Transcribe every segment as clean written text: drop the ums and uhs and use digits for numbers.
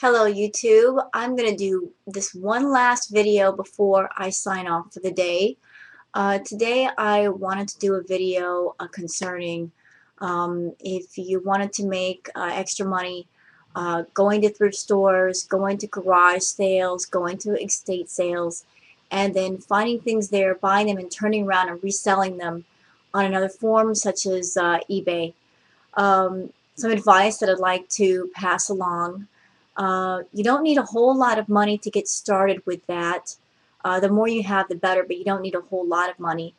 Hello YouTube. I'm going to do this one last video before I sign off for the day. Today I wanted to do a video concerning if you wanted to make extra money going to thrift stores, going to garage sales, going to estate sales, and then finding things there, buying them and turning around and reselling them on another form such as eBay. Some advice that I'd like to pass along. You don't need a whole lot of money to get started with that. The more you have, the better, but you don't need a whole lot of money.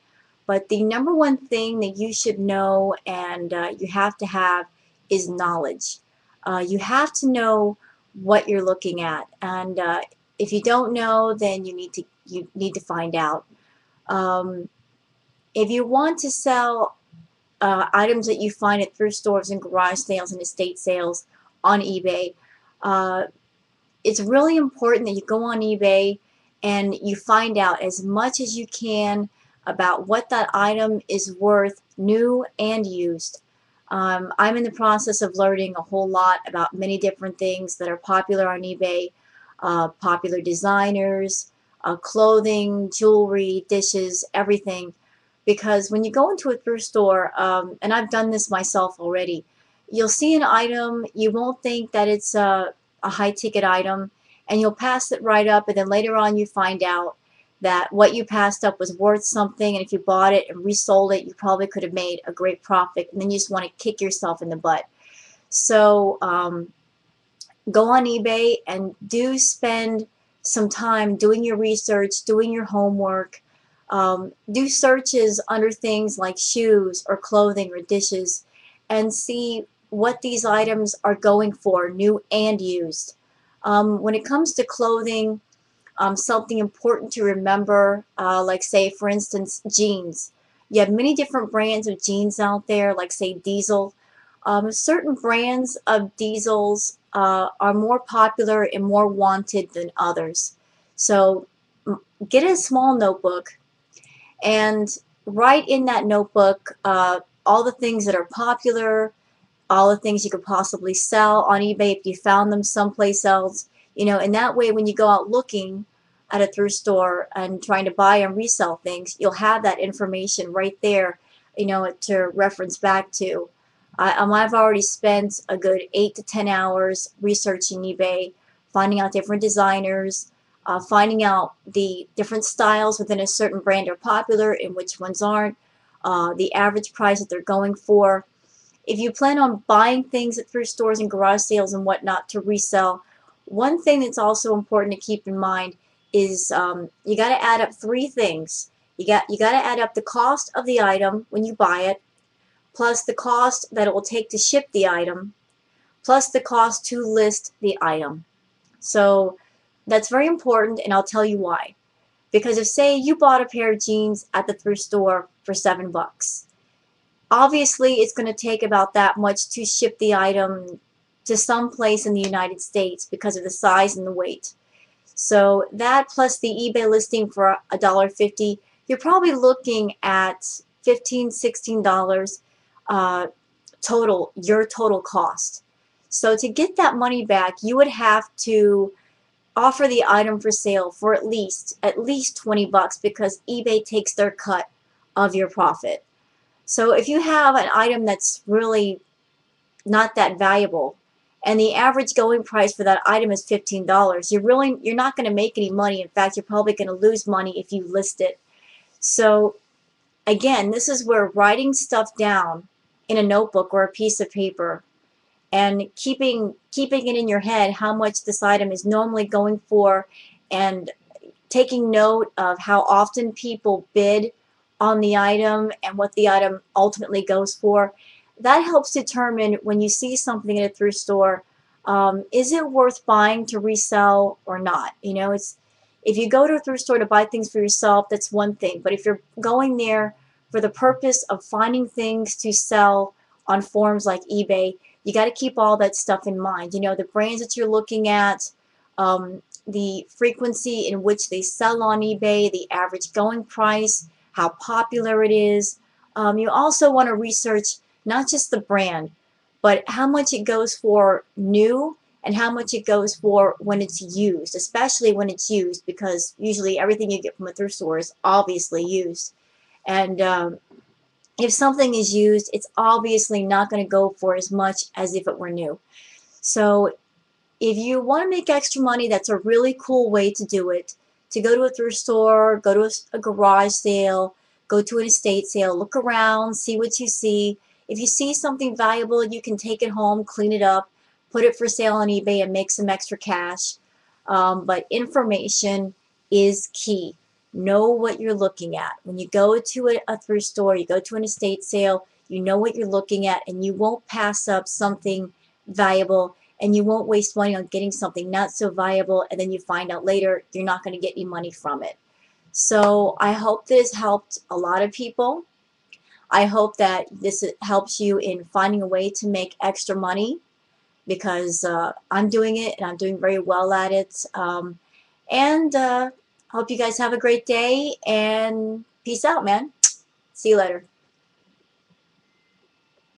But the number one thing that you should know and you have to have is knowledge. You have to know what you're looking at, and if you don't know, then you need to find out. Um, if you want to sell items that you find at thrift stores and garage sales and estate sales on eBay, uh, it's really important that you go on eBay and you find out as much as you can about what that item is worth, new and used. I'm in the process of learning a whole lot about many different things that are popular on eBay, popular designers, clothing, jewelry, dishes, everything. Because when you go into a thrift store, and I've done this myself already, you'll see an item, you won't think that it's a high ticket item, and you'll pass it right up, and then later on you find out that what you passed up was worth something, and if you bought it and resold it, you probably could have made a great profit, and then you just want to kick yourself in the butt. So go on eBay and do spend some time doing your research, doing your homework. Do searches under things like shoes or clothing or dishes and see what these items are going for, new and used. When it comes to clothing, something important to remember, like say for instance jeans. You have many different brands of jeans out there, like say Diesel. Certain brands of Diesels are more popular and more wanted than others. So get a small notebook and write in that notebook all the things that are popular, all the things you could possibly sell on eBay if you found them someplace else. And that way when you go out looking at a thrift store and trying to buy and resell things, you'll have that information right there, to reference back to. I've already spent a good 8 to 10 hours researching eBay, finding out different designers, finding out the different styles within a certain brand are popular and which ones aren't, the average price that they're going for. If you plan on buying things at thrift stores and garage sales and whatnot to resell, one thing that's also important to keep in mind is you got to add up three things. You got to add up the cost of the item when you buy it, plus the cost that it will take to ship the item, plus the cost to list the item. So that's very important, and I'll tell you why. Because if say you bought a pair of jeans at the thrift store for $7, obviously it's going to take about that much to ship the item to some place in the United States because of the size and the weight. So that plus the eBay listing for $1.50, you're probably looking at $15–16 your total cost. So to get that money back, you would have to offer the item for sale for at least $20 because eBay takes their cut of your profit. So if you have an item that's really not that valuable and the average going price for that item is $15, you're not going to make any money. In fact, you're probably going to lose money if you list it. So again, this is where writing stuff down in a notebook or a piece of paper and keeping it in your head how much this item is normally going for, and taking note of how often people bid on the item and what the item ultimately goes for. That helps determine when you see something at a thrift store, is it worth buying to resell or not? If you go to a thrift store to buy things for yourself, that's one thing. But if you're going there for the purpose of finding things to sell on forums like eBay, you got to keep all that stuff in mind. The brands that you're looking at, the frequency in which they sell on eBay, the average going price, how popular it is. You also want to research not just the brand, but how much it goes for new and how much it goes for when it's used, especially when it's used, because usually everything you get from a thrift store is obviously used. And if something is used, it's obviously not going to go for as much as if it were new. So if you want to make extra money, that's a really cool way to do it. To go to a thrift store, go to a garage sale, go to an estate sale, look around, see what you see. If you see something valuable, you can take it home, clean it up, put it for sale on eBay and make some extra cash. But information is key. Know what you're looking at. When you go to a thrift store, you go to an estate sale, you know what you're looking at, and you won't pass up something valuable, and you won't waste money on getting something not so valuable, and then you find out later you're not going to get any money from it. So I hope this helped a lot of people. I hope that this helps you in finding a way to make extra money, because I'm doing it and I'm doing very well at it. And hope you guys have a great day, and peace out, man. See you later.